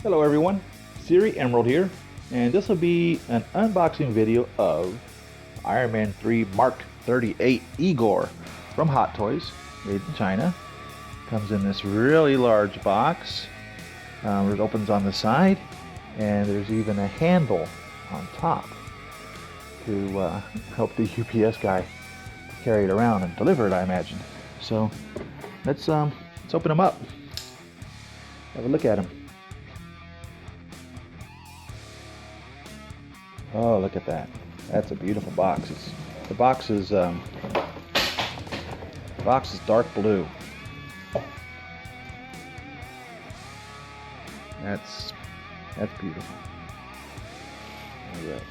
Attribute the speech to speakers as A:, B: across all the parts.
A: Hello everyone, Siri Emerald here, and this will be an unboxing video of Iron Man 3 Mark 38 Igor from Hot Toys, made in China. Comes in this really large box. It opens on the side, and there's even a handle on top to help the UPS guy carry it around and deliver it, I imagine. So let's open them up. Have a look at them. Oh, look at that. That's a beautiful box. The box is dark blue. That's beautiful. All right.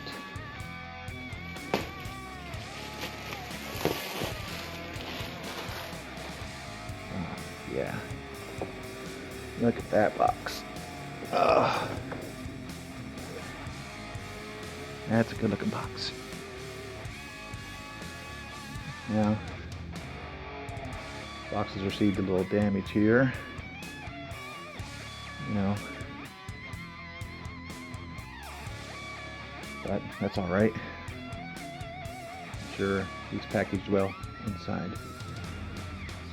A: Yeah. Look at that box. That's a good looking box. Now, box has received a little damage here. But that's all right. I'm sure he's packaged well inside.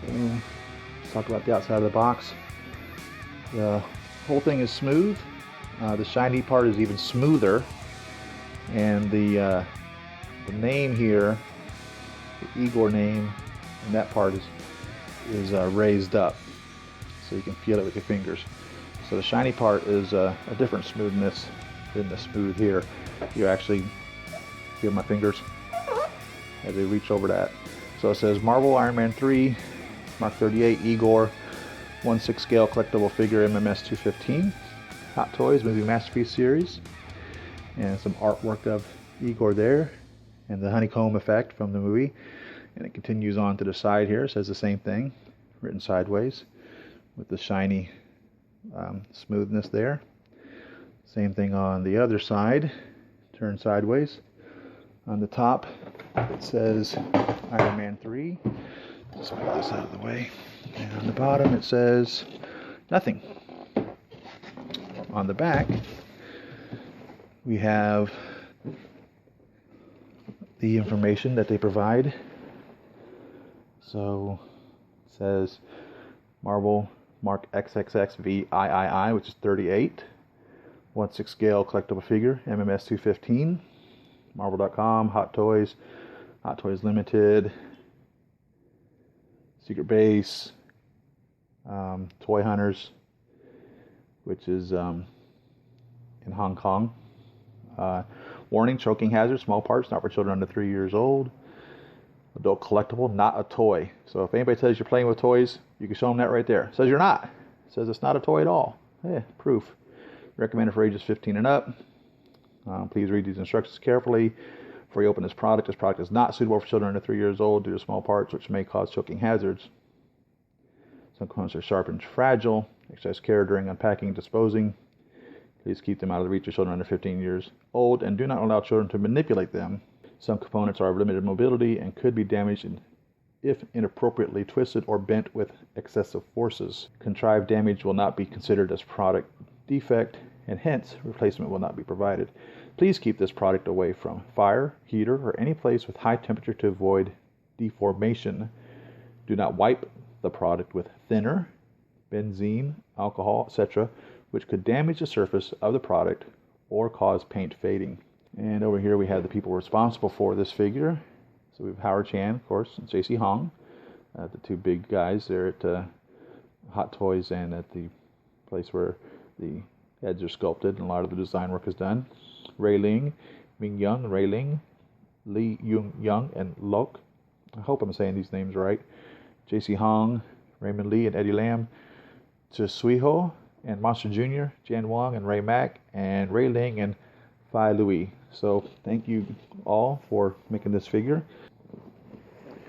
A: So let's talk about the outside of the box. The whole thing is smooth. The shiny part is even smoother. And the name here, the Igor name, and that part is raised up, so you can feel it with your fingers. So the shiny part is a different smoothness than the smooth here. You actually feel my fingers as they reach over that. So it says Marvel Iron Man 3, Mark 38 Igor, 1/6 scale collectible figure MMS 215, Hot Toys movie Masterpiece Series. And some artwork of Igor there, and the honeycomb effect from the movie. And it continues on to the side here. It says the same thing, written sideways, with the shiny smoothness there. Same thing on the other side, turned sideways. On the top, it says Iron Man 3. Let's move this out of the way. And on the bottom, it says nothing. On the back, we have the information that they provide. So it says Marvel Mark XXXVIII, which is 38, 1/6 scale collectible figure, MMS 215, Marvel.com, Hot Toys, Hot Toys Limited, Secret Base, Toy Hunters, which is in Hong Kong. Warning, choking hazard, small parts, not for children under 3 years old. Adult collectible, not a toy. So if anybody says you're playing with toys, you can show them that right there. It says you're not. It says it's not a toy at all. Yeah, proof. Recommended for ages 15 and up. Please read these instructions carefully before you open this product. This product is not suitable for children under 3 years old due to small parts which may cause choking hazards. Some components are sharp and fragile. Exercise care during unpacking and disposing. Please keep them out of the reach of children under 15 years old and do not allow children to manipulate them. Some components are of limited mobility and could be damaged if inappropriately twisted or bent with excessive forces. Contrived damage will not be considered as product defect, and hence replacement will not be provided. Please keep this product away from fire, heater, or any place with high temperature to avoid deformation. Do not wipe the product with thinner, benzene, alcohol, etc., which could damage the surface of the product or cause paint fading. And over here we have the people responsible for this figure. So we have Howard Chan, of course, and J.C. Hong, the two big guys there at Hot Toys and at the place where the heads are sculpted and a lot of the design work is done. Ray Ling, Ming Young, Ray Ling, Lee Yung Young, and Lok. I hope I'm saying these names right. J.C. Hong, Raymond Lee, and Eddie Lam. Tsuiho and Monster Jr., Jan Wong and Ray Mack, and Ray Ling and Phi Louis. So thank you all for making this figure.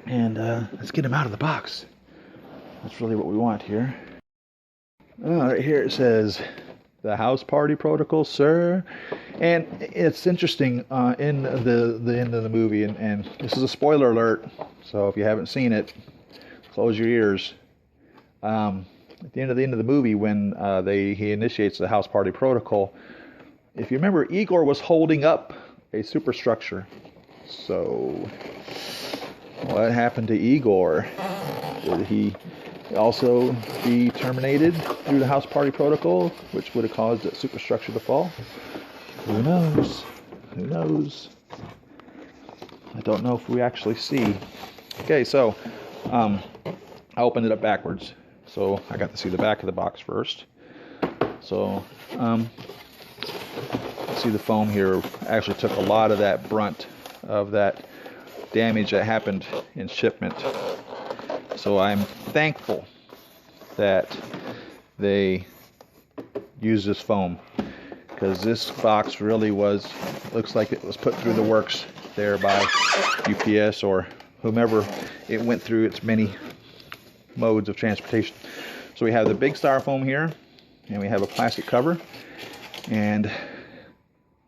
A: And let's get him out of the box. That's really what we want here. Right here it says, the house party protocol, sir. And it's interesting, in the end of the movie, and this is a spoiler alert, so if you haven't seen it, close your ears. at the end of the movie, when he initiates the house party protocol, if you remember, Igor was holding up a superstructure. So what happened to Igor? Did he also be terminated through the house party protocol, which would have caused that superstructure to fall? Who knows? Who knows? I don't know if we actually see. Okay, so I opened it up backwards. So I got to see the back of the box first. So see, the foam here actually took a lot of that brunt of that damage that happened in shipment. So I'm thankful that they used this foam, because this box really looks like it was put through the works there by UPS or whomever it went through its many modes of transportation. So we have the big styrofoam here, and we have a plastic cover, and let's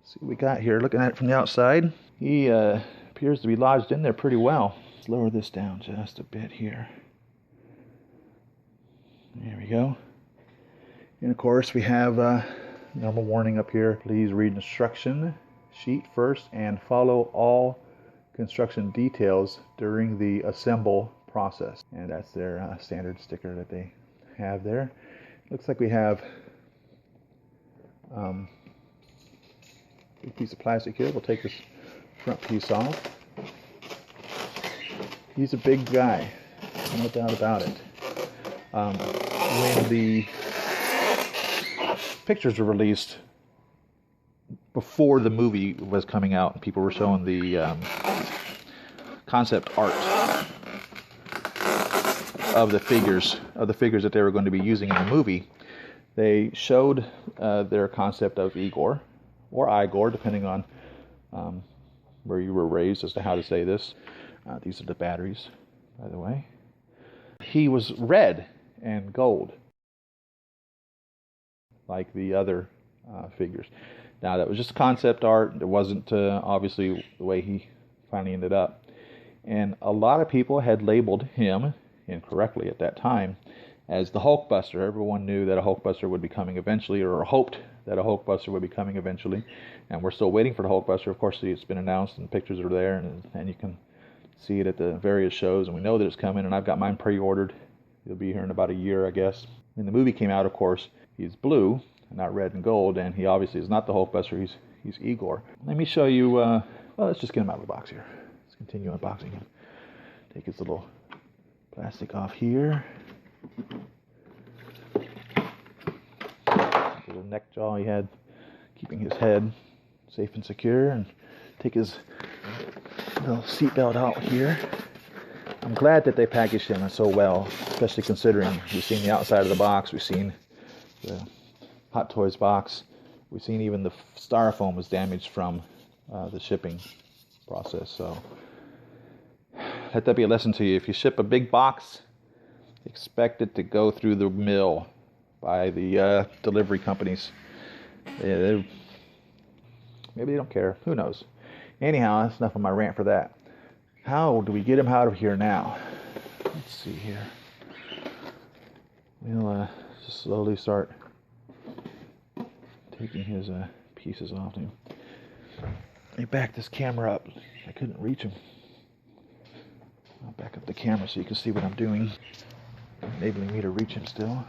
A: see what we got here. Looking at it from the outside, he appears to be lodged in there pretty well. Let's lower this down just a bit here. There we go. And of course we have normal warning up here. Please read instruction sheet first and follow all construction details during the assemble process. And that's their standard sticker that they have there. Looks like we have a big piece of plastic here. We'll take this front piece off. He's a big guy, no doubt about it. When the pictures were released before the movie was coming out, and people were showing the concept art of the figures that they were going to be using in the movie, they showed their concept of Igor or Igor, depending on where you were raised as to how to say this. These are the batteries, by the way. He was red and gold, like the other figures. Now, that was just concept art. It wasn't obviously the way he finally ended up. And a lot of people had labeled him incorrectly at that time as the Hulkbuster. Everyone knew that a Hulkbuster would be coming eventually, or hoped that a Hulkbuster would be coming eventually. And we're still waiting for the Hulkbuster. Of course, it's been announced and pictures are there, and you can see it at the various shows, and we know that it's coming, and I've got mine pre-ordered. It'll be here in about a year, I guess. When the movie came out, of course, he's blue, not red and gold, and he obviously is not the Hulkbuster. He's Igor. Let me show you, well, let's just get him out of the box here. Let's continue unboxing him. Take his little plastic off here. Little neck jaw he had, keeping his head safe and secure, and take his little seatbelt out here. I'm glad that they packaged him so well, especially considering we've seen the outside of the box, we've seen the Hot Toys box, we've seen even the styrofoam was damaged from the shipping process. So let that be a lesson to you. If you ship a big box, expect it to go through the mill by the delivery companies. Maybe they don't care. Who knows? Anyhow, that's enough of my rant for that. How do we get him out of here now? Let's see here. We'll just slowly start taking his pieces off him. Let me back this camera up. I couldn't reach him. I'll back up the camera so you can see what I'm doing, enabling me to reach him still.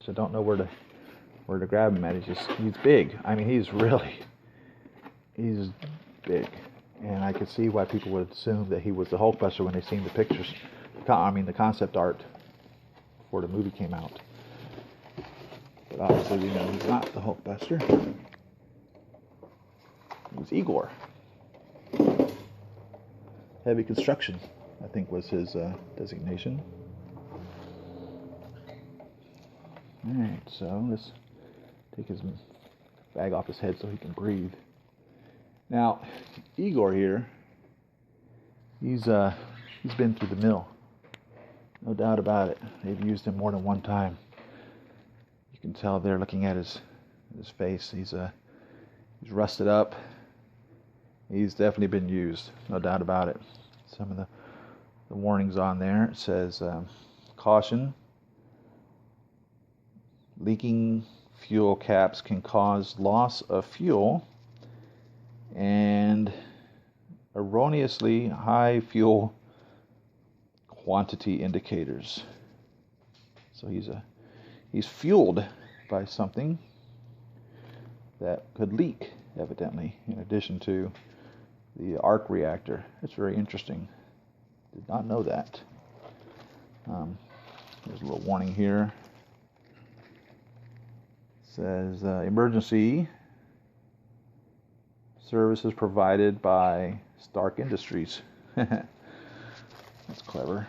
A: So I don't know where to grab him at. He's big. I mean, he's big. And I could see why people would assume that he was the Hulkbuster when they seen the pictures. The concept art before the movie came out. But obviously we know he's not the Hulkbuster. He's Igor. Heavy construction, I think, was his designation. Alright, so let's take his bag off his head so he can breathe. Now, Igor here, he's been through the mill. No doubt about it. They've used him more than one time. You can tell there looking at his face. He's rusted up. He's definitely been used. No doubt about it. Some of the warnings on there. It says, caution, leaking fuel caps can cause loss of fuel, and erroneously high fuel quantity indicators. So he's fueled by something that could leak, evidently, in addition to the arc reactor. It's very interesting. Did not know that. There's a little warning here. It says emergency services provided by Stark Industries. That's clever.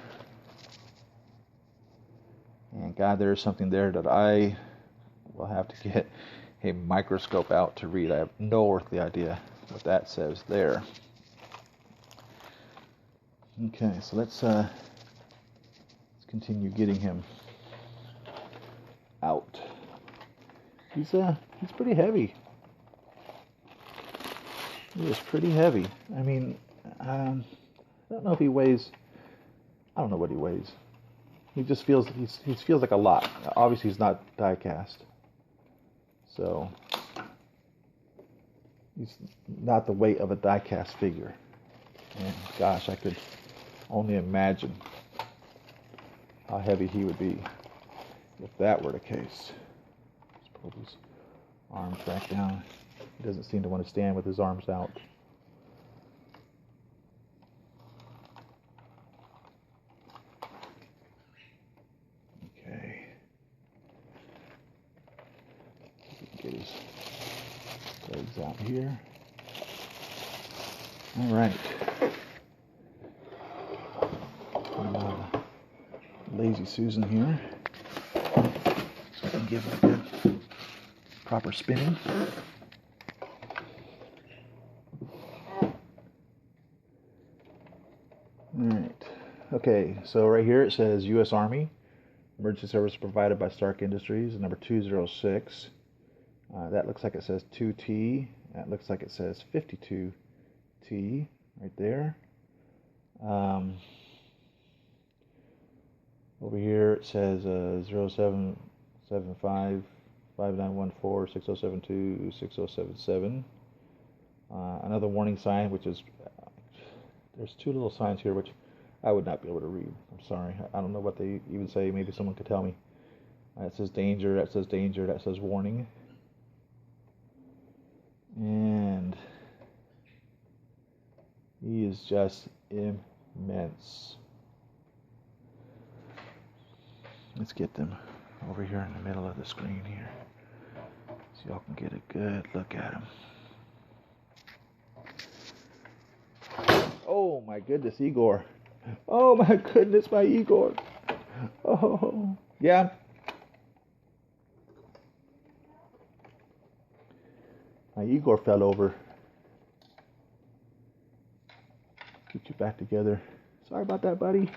A: And God, there's something there that I will have to get a microscope out to read. I have no earthly idea what that says there. Okay, so let's continue getting him out. He's pretty heavy. He is pretty heavy. I mean, I don't know if he weighs. I don't know what he weighs. He just feels he feels like a lot. Obviously, he's not die cast, so he's not the weight of a die cast figure. And gosh, I could only imagine how heavy he would be if that were the case. Let's pull his arms back down. He doesn't seem to want to stand with his arms out. Okay. Get his legs out here. All right. Lazy Susan here. So I can give it a good proper spinning. Alright. Okay, so right here it says U.S. Army. Emergency service provided by Stark Industries, number 206. That looks like it says 2T. That looks like it says 52T right there. Over here it says 0775 5914 6072 6077. Another warning sign, which is there's two little signs here which I would not be able to read. I'm sorry. I don't know what they even say. Maybe someone could tell me. That says danger, that says danger, that says warning. And he is just immense. Let's get them over here in the middle of the screen here so y'all can get a good look at them. Oh my goodness, Igor. Oh my goodness, my Igor. Oh, yeah. My Igor fell over. Get you back together. Sorry about that, buddy.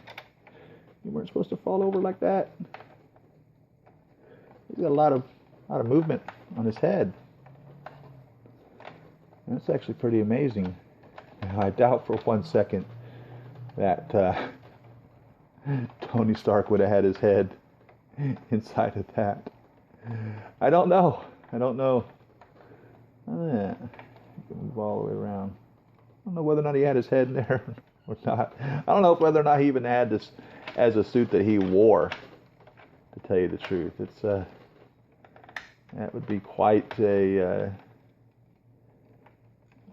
A: You weren't supposed to fall over like that. He's got a lot of movement on his head. That's actually pretty amazing. I doubt for 1 second that Tony Stark would have had his head inside of that. I don't know. I don't know. You can move all the way around. I don't know whether or not he had his head in there or not. I don't know whether or not he even had this as a suit that he wore, to tell you the truth. It's that would be quite a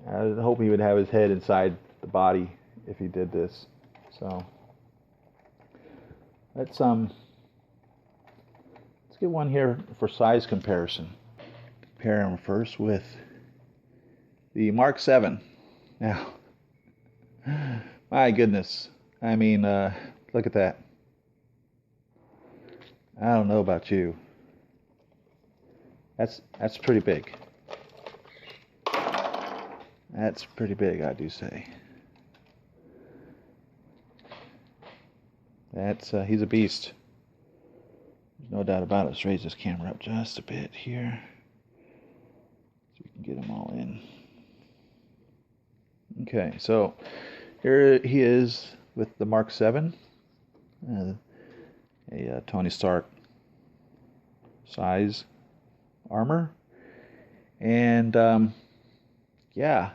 A: I was hoping he would have his head inside the body if he did this. So let's get one here for size comparison. Compare him first with the Mark 7. Now, my goodness. I mean, look at that. I don't know about you. That's pretty big. That's pretty big, I do say. He's a beast. There's no doubt about it. Let's raise this camera up just a bit here so we can get them all in. Okay, so here he is with the Mark 7, a Tony Stark size armor. And yeah,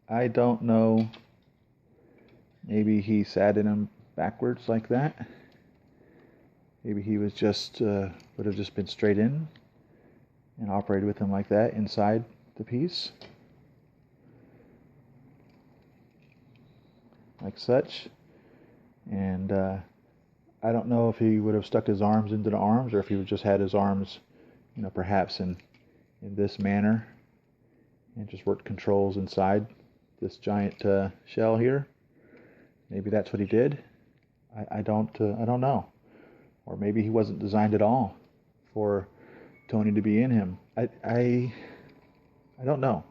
A: I don't know. Maybe he sat in him backwards like that. Maybe he was just would have just been straight in and operated with him like that inside the piece, like such. And I don't know if he would have stuck his arms into the arms, or if he would just had his arms, you know, perhaps in this manner, and just worked controls inside this giant shell here. Maybe that's what he did. I don't know. Or maybe he wasn't designed at all for Tony to be in him. I don't know.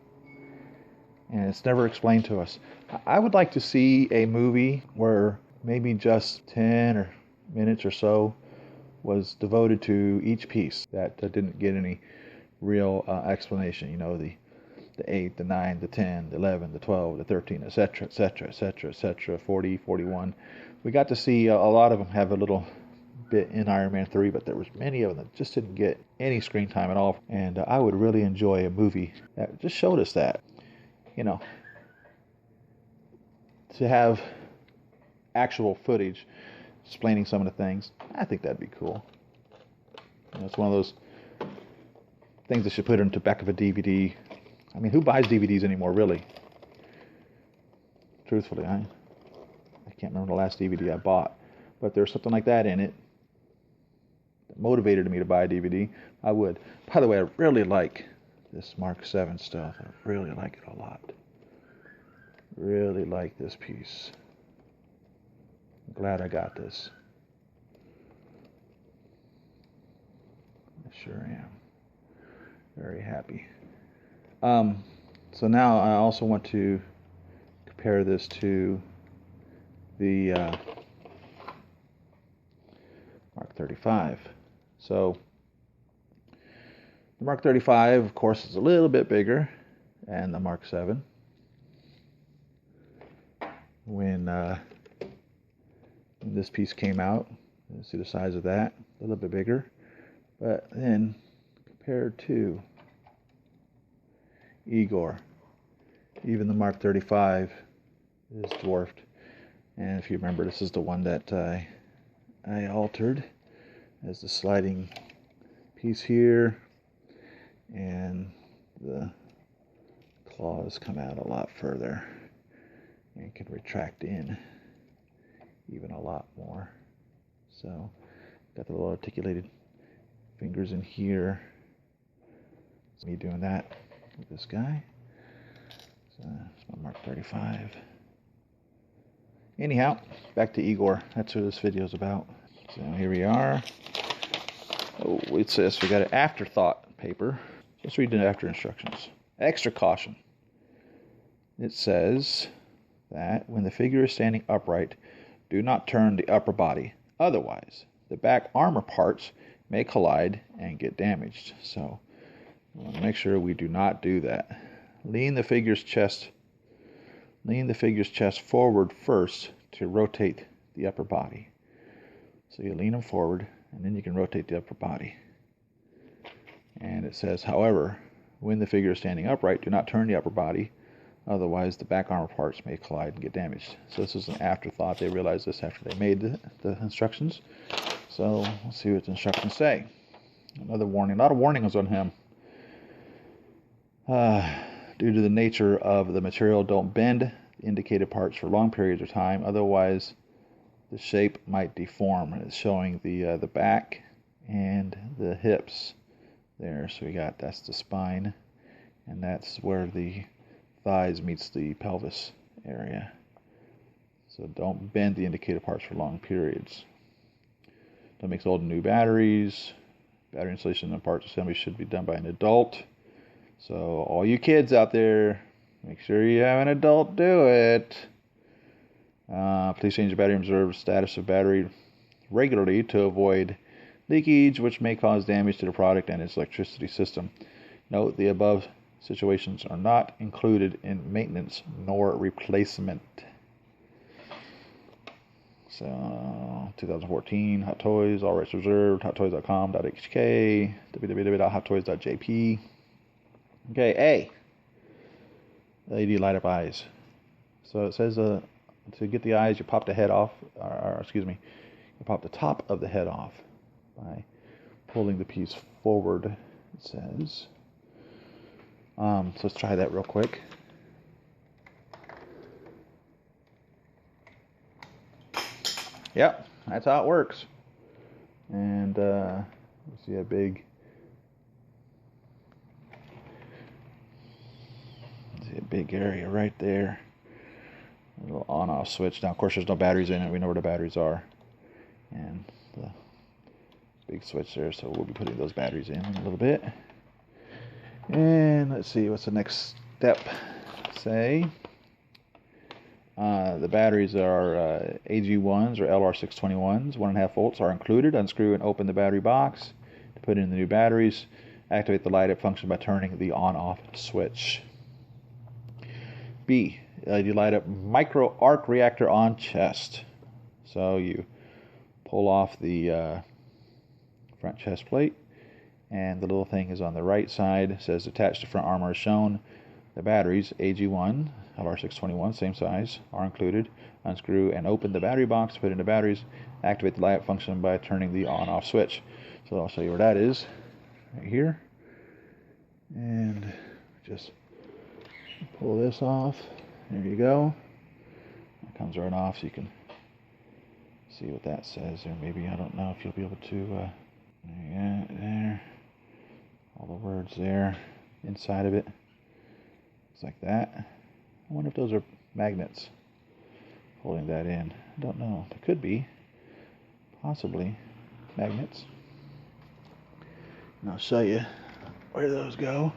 A: And it's never explained to us. I would like to see a movie where maybe just 10 or minutes or so was devoted to each piece that didn't get any real explanation. You know, the 8, the 9, the 10, the 11, the 12, the 13, etc., etc., etc., etc., 40, 41. We got to see a lot of them have a little bit in Iron Man 3, but there was many of them that just didn't get any screen time at all. And I would really enjoy a movie that just showed us that. You know, to have actual footage explaining some of the things, I think that'd be cool. You know, it's one of those things that should put into the back of a DVD. I mean, who buys DVDs anymore, really? Truthfully, I can't remember the last DVD I bought, but there's something like that in it that motivated me to buy a DVD. I would. By the way, I really like this Mark 7 stuff. I really like it a lot. Really like this piece. I'm glad I got this. I sure am. Very happy. So now I also want to compare this to the Mark 35. So the Mark 35, of course, is a little bit bigger than the Mark 7. When this piece came out, you see the size of that, a little bit bigger. But then compared to Igor, even the Mark 35 is dwarfed. And if you remember, this is the one that I altered as the sliding piece here, and the claws come out a lot further and can retract in even a lot more. So got the little articulated fingers in here. It's me doing that with this guy. So it's my Mark 35. Anyhow, back to Igor. That's what this video is about. So here we are. Oh, it says we got an afterthought paper. Let's read the after instructions. Extra caution. It says that when the figure is standing upright, do not turn the upper body. Otherwise, the back armor parts may collide and get damaged. So we want to make sure we do not do that. Lean the figure's chest forward first to rotate the upper body. So you lean them forward, and then you can rotate the upper body. And it says, however, when the figure is standing upright, do not turn the upper body. Otherwise, the back armor parts may collide and get damaged. So this is an afterthought. They realized this after they made the instructions. So let's see what the instructions say. Another warning. A lot of warnings on him. Due to the nature of the material, don't bend the indicated parts for long periods of time. Otherwise, the shape might deform. It's showing the back and the hips there. So we got, that's the spine, and that's where the thighs meets the pelvis area. So don't bend the indicated parts for long periods. Don't mix old and new batteries. Battery installation and parts assembly should be done by an adult. So all you kids out there, make sure you have an adult do it. Please change the battery and observe status of battery regularly to avoid leakage, which may cause damage to the product and its electricity system. Note the above situations are not included in maintenance nor replacement. So 2014, Hot Toys, all rights reserved, hottoys.com.hk, www.hottoys.jp. Okay, A, LED light up eyes. So it says to get the eyes, you pop the head off, or excuse me, you pop the top of the head off by pulling the piece forward, it says. So let's try that real quick. Yep, that's how it works. And you see a big area right there. A little on-off switch. Now, of course, there's no batteries in it. We know where the batteries are. And the big switch there, so we'll be putting those batteries in a little bit. And let's see, what's the next step say? The batteries are AG1s or LR621s, 1.5 volts are included. Unscrew and open the battery box to put in the new batteries. Activate the light up function by turning the on-off switch. B, LED light up micro arc reactor on chest. So you pull off the front chest plate, and the little thing is on the right side. It says attached to front armor as shown. The batteries, AG1, LR621, same size, are included. Unscrew and open the battery box to put in the batteries. Activate the light up function by turning the on-off switch. So I'll show you where that is, right here. And just pull this off. There you go. It comes right off, so you can see what that says there. Maybe, I don't know if you'll be able to, there. All the words there inside of it. It's like that. I wonder if those are magnets holding that in. I don't know. It could be. Possibly magnets. And I'll show you where those go.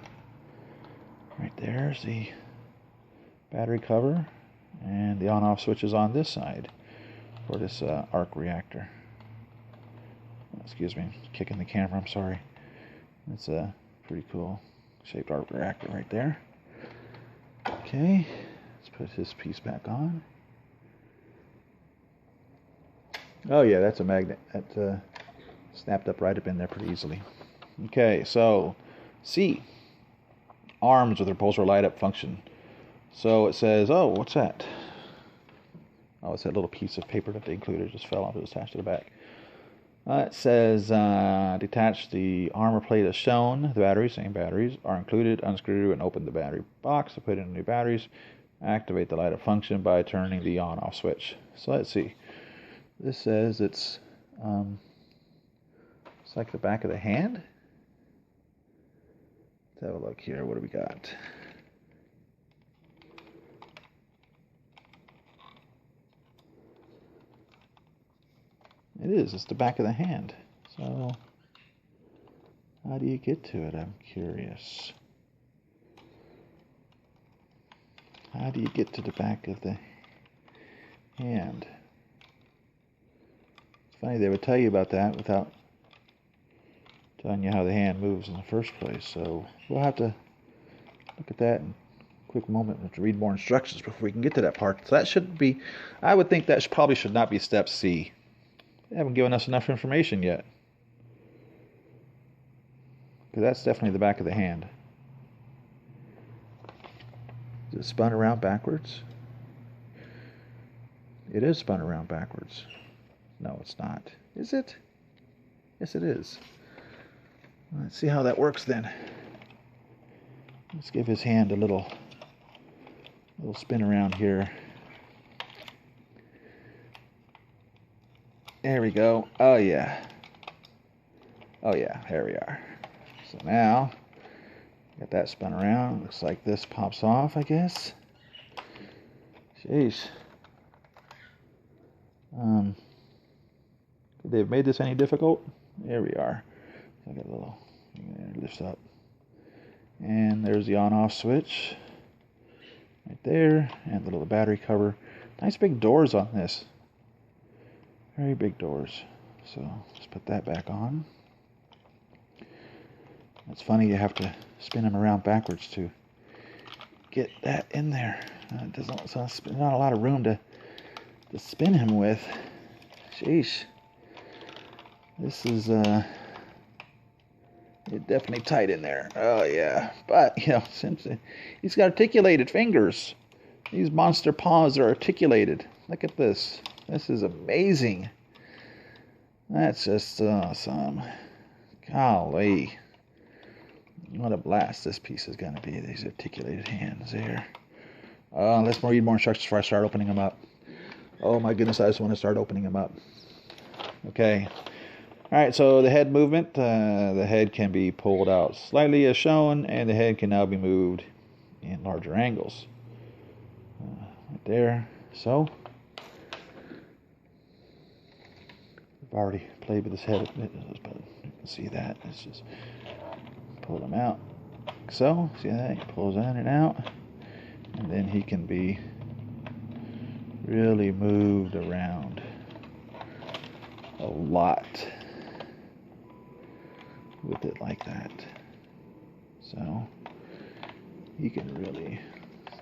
A: Right there's the battery cover, and the on-off switch is on this side for this arc reactor. Excuse me, kicking the camera, I'm sorry. It's a pretty cool shaped arc reactor right there. Okay, let's put this piece back on. Oh yeah, that's a magnet. That snapped up right up in there pretty easily. Okay, so C, arms with repulsor light up function. So it says, oh, what's that? Oh, it's that little piece of paper that they included. It just fell off. It was attached to the back. It says, detach the armor plate as shown. The batteries, same batteries, are included. Unscrew and open the battery box to put in new batteries. Activate the light up function by turning the on-off switch. So let's see. This says it's like the back of the hand. Let's have a look here. What do we got? It is. It's the back of the hand. So, how do you get to it? I'm curious. How do you get to the back of the hand? It's funny, they would tell you about that without telling you how the hand moves in the first place. So, we'll have to look at that in a quick moment to read more instructions before we can get to that part. So that should be, I would think that probably should not be step C. They haven't given us enough information yet. Because that's definitely the back of the hand. Is it spun around backwards? It is spun around backwards. No, it's not. Is it? Yes, it is. Let's see how that works then. Let's give his hand a little spin around here. There we go. Oh yeah. Oh yeah, here we are. So now, got that spun around. Looks like this pops off, I guess. Jeez. Could they have made this any difficult? There we are. So I got a little, lifts up. And there's the on-off switch. Right there. And the little battery cover. Nice big doors on this. Very big doors. So let's put that back on. It's funny, you have to spin them around backwards to get that in there. It doesn't, so there's not a lot of room to spin him with. Sheesh. This is it's definitely tight in there. Oh yeah, but you know, since he's got articulated fingers, these monster paws are articulated. Look at this. This is amazing. That's just awesome. Golly, what a blast this piece is gonna be. These articulated hands there. Let's read more instructions before I start opening them up. Oh my goodness, I just want to start opening them up. Okay. Alright, so the head movement, the head can be pulled out slightly as shown, and the head can now be moved in larger angles. Right there. So, I've already played with this head a bit, but you can see that. Let's just pull them out. Like so, see that? He pulls in and out, and then he can be really moved around a lot with it like that. So you can really,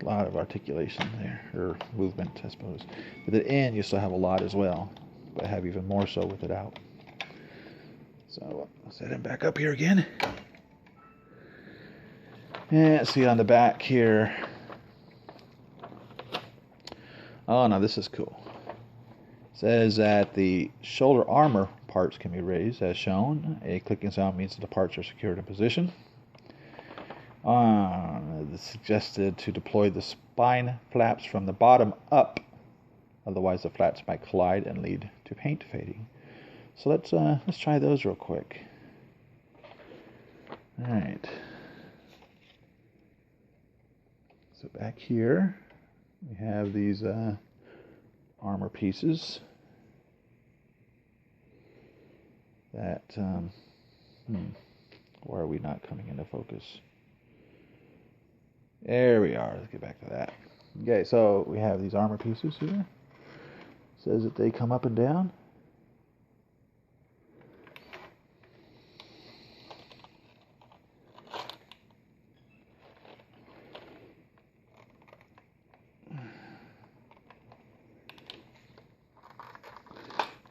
A: a lot of articulation there, or movement, I suppose. With it in, you still have a lot as well, but have even more so with it out. So I'll set him back up here again. And see on the back here. Oh, now this is cool. It says that the shoulder armor parts can be raised as shown. A clicking sound means that the parts are secured in position. It's suggested to deploy the spine flaps from the bottom up, otherwise the flaps might collide and lead to paint fading. So let's try those real quick. All right. So back here we have these armor pieces that why are we not coming into focus? There we are. Let's get back to that. Okay, so we have these armor pieces here. It says that they come up and down.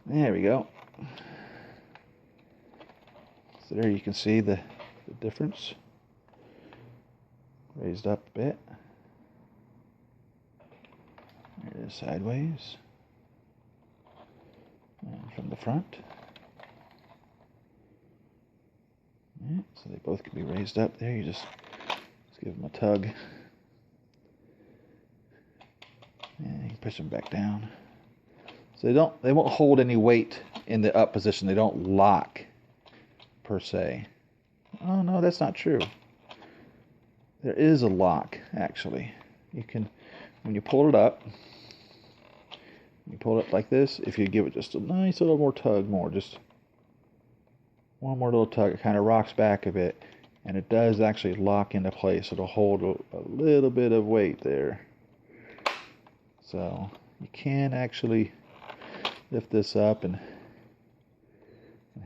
A: There we go. So there you can see the difference. Raised up a bit. There it is sideways. And from the front. Yeah, so they both can be raised up there. You just give them a tug. And you can push them back down. So they won't hold any weight in the up position. They don't lock per se. Oh no, that's not true. There is a lock actually. You can, when you pull it up, you pull it up like this. If you give it just a nice little more tug, just one more little tug, it kind of rocks back a bit, and it does actually lock into place. It'll hold a little bit of weight there. So you can actually lift this up and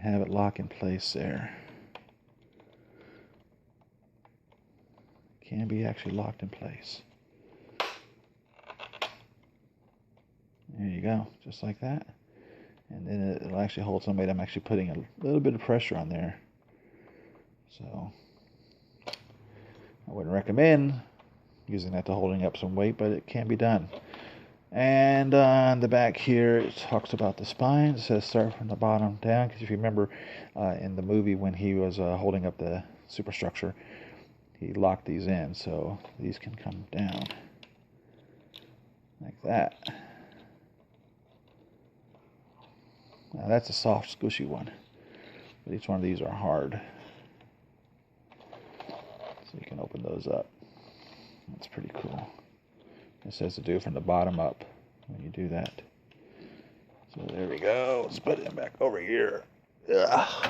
A: have it lock in place there. Can be actually locked in place. There you go, just like that. And then it'll actually hold some weight. I'm actually putting a little bit of pressure on there. So I wouldn't recommend using that to holding up some weight, but it can be done. And on the back here, it talks about the spine. It says start from the bottom down, because if you remember in the movie when he was holding up the superstructure, he locked these in, so these can come down like that. Now that's a soft, squishy one, but each one of these are hard. So you can open those up. That's pretty cool. It says to do from the bottom up when you do that. So there we go. Let's put him back over here. Ugh.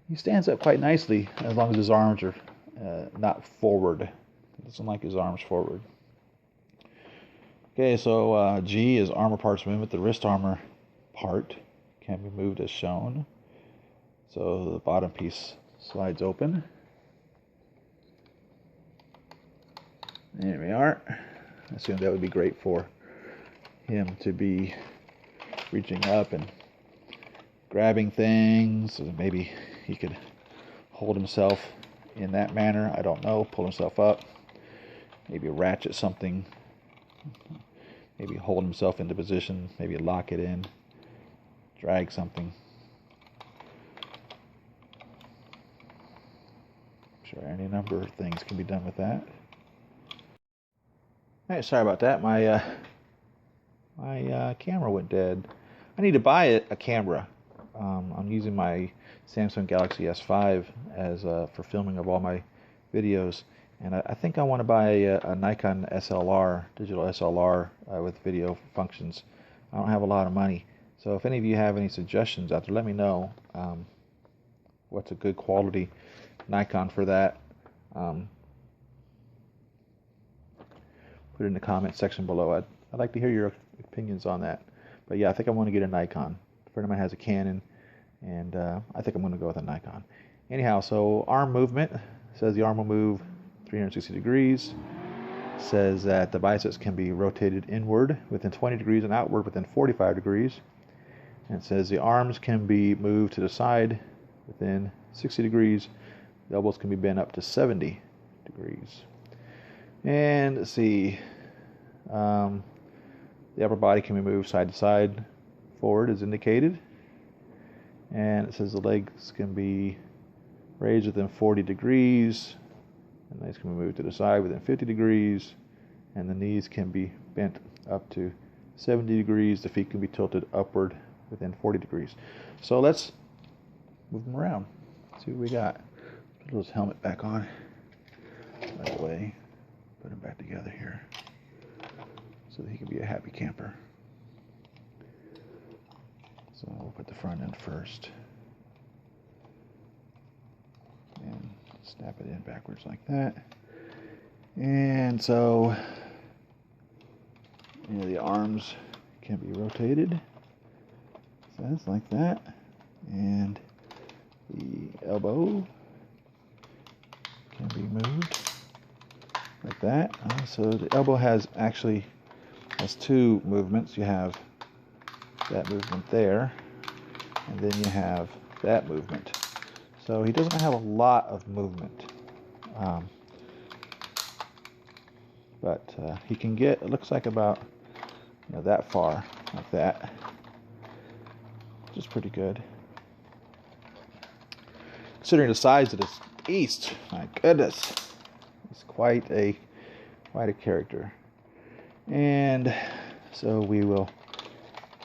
A: He stands up quite nicely as long as his arms are not forward. He doesn't like his arms forward. Okay, so G is armor parts movement. The wrist armor part can be moved as shown. So the bottom piece slides open. There we are. I assume that would be great for him to be reaching up and grabbing things. So maybe he could hold himself in that manner. I don't know. Pull himself up. Maybe ratchet something. Maybe hold himself into position. Maybe lock it in. Drag something. Sure, any number of things can be done with that. Hey, sorry about that. My camera went dead. I need to buy a camera. I'm using my Samsung Galaxy S5 as for filming of all my videos, and I think I want to buy a Nikon SLR, digital SLR with video functions. I don't have a lot of money, so if any of you have any suggestions out there, let me know. What's a good quality Nikon for that? Put it in the comment section below. I'd like to hear your opinions on that. But yeah, I think I want to get a Nikon. A friend of mine has a Canon, and I think I'm going to go with a Nikon. Anyhow, so arm movement. Says the arm will move 360 degrees. Says that the biceps can be rotated inward within 20 degrees and outward within 45 degrees. And it says the arms can be moved to the side within 60 degrees. The elbows can be bent up to 70 degrees. And let's see. The upper body can be moved side to side, forward as indicated. And it says the legs can be raised within 40 degrees. And legs can be moved to the side within 50 degrees. And the knees can be bent up to 70 degrees. The feet can be tilted upward within 40 degrees. So let's move them around. See what we got. Put his helmet back on. Right away. Put him back together here so that he can be a happy camper. So we'll put the front end first and snap it in backwards like that. And so the arms can be rotated, so that's like that, and the elbow can be moved like that. So the elbow has two movements. You have that movement there, and then you have that movement. So he doesn't have a lot of movement, but he can get, it looks like about that far, like that, which is pretty good. Considering the size of this beast, my goodness, it's quite a character. And so we will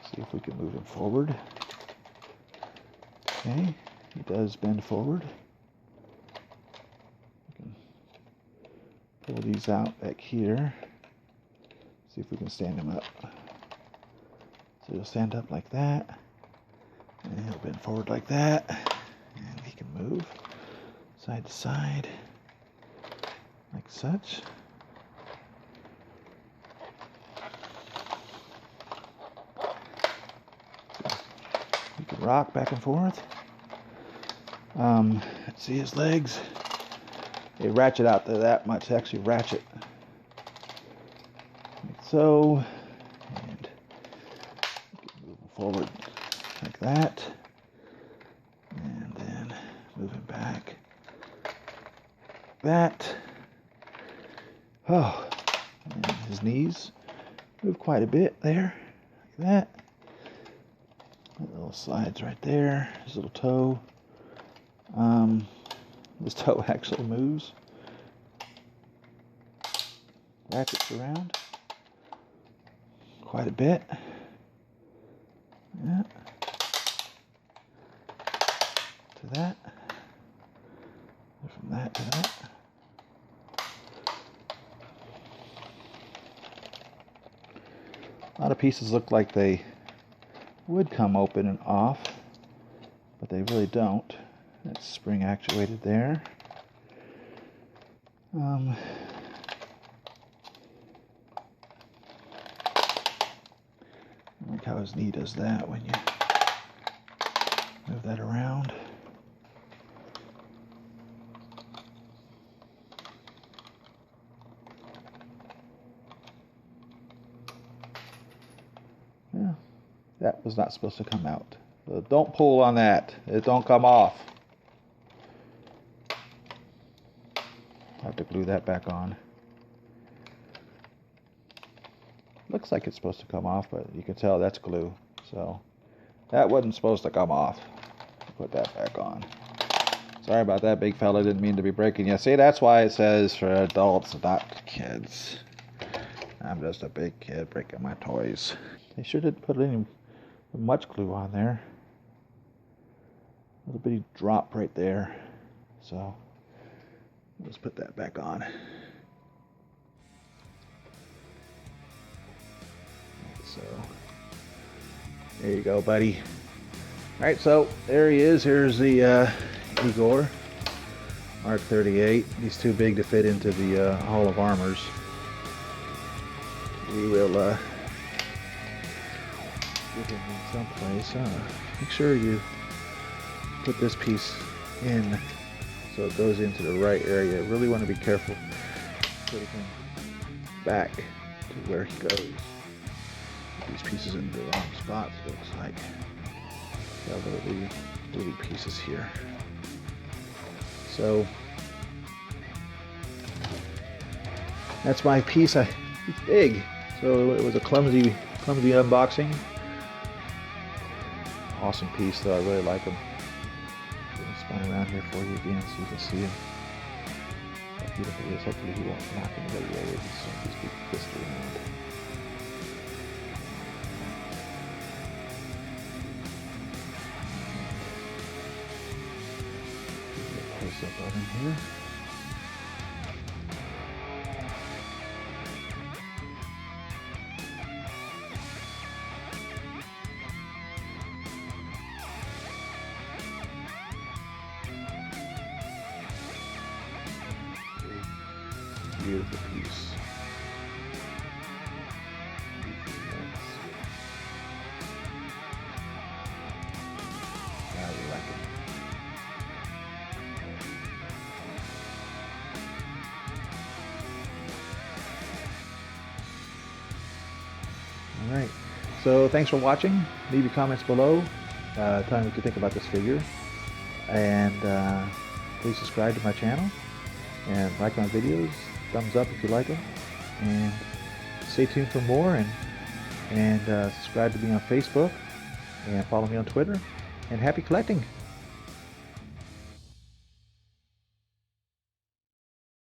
A: see if we can move him forward. Okay, he does bend forward. We can pull these out back here. See if we can stand him up. So he'll stand up like that, and he'll bend forward like that, and he can move side to side like such. He can rock back and forth. Let's see his legs. They ratchet out to that much. They actually ratchet like so, and move forward like that, and then move him back like that. Oh, and his knees move quite a bit there, like that. Little slides right there. His little toe. His toe actually moves. Ratchets around quite a bit. Yeah. To that. And from that to that. A lot of pieces look like they would come open and off, but they really don't. That's spring actuated there. I like how his knee does that when you move that around. Yeah, That was not supposed to come out. So don't pull on that. It don't come off. I have to glue that back on. Looks like it's supposed to come off, but you can tell that's glue. So that wasn't supposed to come off. Put that back on. Sorry about that, big fella. Didn't mean to be breaking you. See, that's why it says for adults, not kids. I'm just a big kid breaking my toys. They sure didn't put any much glue on there. A little bitty drop right there. So let's put that back on. So there you go, buddy. All right, so there he is. Here's the Igor Mark 38. He's too big to fit into the Hall of Armors. We will get him in someplace. Make sure you put this piece in so it goes into the right area. Really want to be careful putting him back to where he goes. Put these pieces in the wrong spots, it looks like. Got little pieces here. So that's my piece. It's big, so it was a clumsy unboxing. Awesome piece, though. I really like them. Let me spin around here for you again so you can see him. How beautiful he is. Hopefully he won't knock anybody over. He's big twist around. Close up on him here. Beautiful piece. I really like it. All right. So thanks for watching. Leave your comments below. Tell me what you think about this figure. And please subscribe to my channel. And like my videos. Thumbs up if you like them, and stay tuned for more, and subscribe to me on Facebook, and follow me on Twitter, and happy collecting!